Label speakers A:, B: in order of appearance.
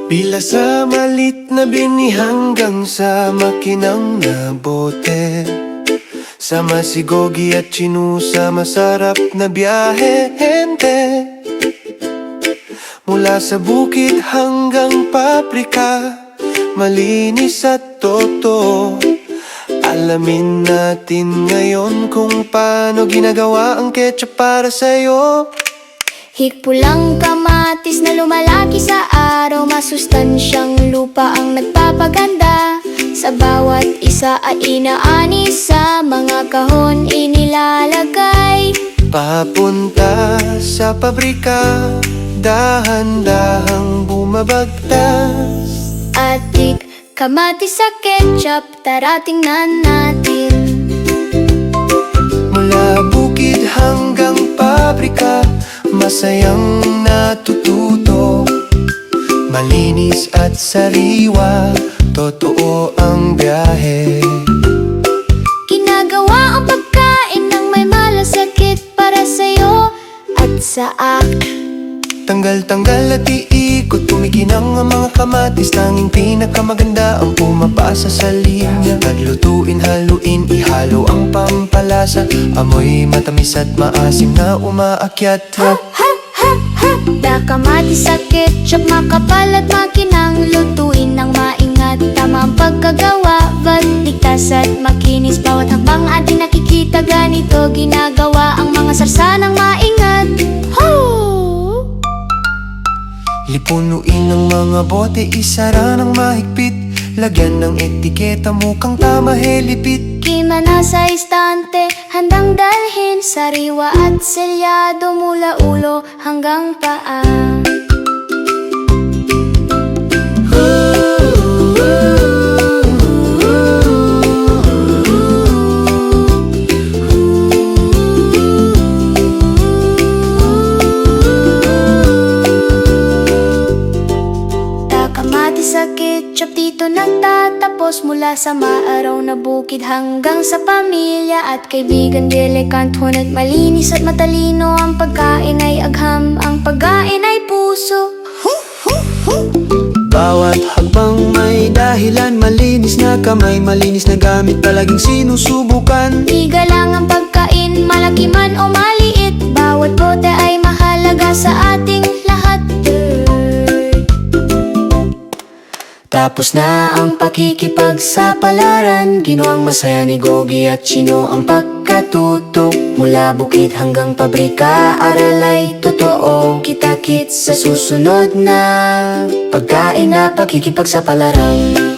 A: Pila sa malit na bini hanggang sa makinang na bote. Sama si Gogi at Chinu sa masarap na biyahe, hente. Mula sa bukid hanggang pabrika, malinis at totoo. Alamin natin ngayon kung paano ginagawa ang ketchup para sa'yo.
B: Higpulang kamatis na lumalaki sa araw, masustansyang lupa ang nagpapaganda. Sa bawat isa ay inaani, sa mga kahon inilalagay.
A: Papunta sa pabrika, dahan-dahang bumabagtas.
B: Atik kamatis sa ketchup, tara tingnan natin.
A: Mula bukid hanggang pabrika, masayang natututo. Malinis at sariwa, totoo ang biyahe.
B: Ginagawa ang pagkain ng may malasakit para sa'yo at sa akin.
A: Tanggal-tanggal at iikot, tumikinang ang mga kamatis. Tanging pinakamaganda ang pumapasa sa linya. Naglutuin, haluin, ihalo ang pampalasa. Amoy matamis at maasim na umaakyat.
B: Ha ha ha ha! Kamatis sa ketchup, makapal at makinang. Lutuin ng maingat, tama ang pagkagawa. Ligtas at makinis, bawat hakbang ating nakikita. Ganito ginagawa ang mga sarsanang maingat. Ho!
A: Lipunuin ang mga bote, isara ng mahigpit. Lagyan ng etiketa, mukhang tama helipit.
B: Kima na sa istante, handang dalhin. Sariwa at selyado mula ulo hanggang paa. Sa ketchup dito nagtatapos, mula sa maaraw na bukid hanggang sa pamilya at kaibigan. Delikant, ngunit malinis at matalino. Ang pagkain ay agham, ang pagkain ay puso.
A: Bawat hakbang may dahilan, malinis na kamay, malinis na gamit, palaging sinusubukan.
B: Iga lang ang pagkain, malaki man o maliit. Bawat bote ay mahalaga sa ating lahat.
A: Tapos na ang pakikipagsapalaran, ginawang masaya ni Gogi at Chino ang pagkatuto. Mula bukid hanggang pabrika, aral ay totoo. Kita-kits sa susunod na pagkain na pakikipagsapalaran.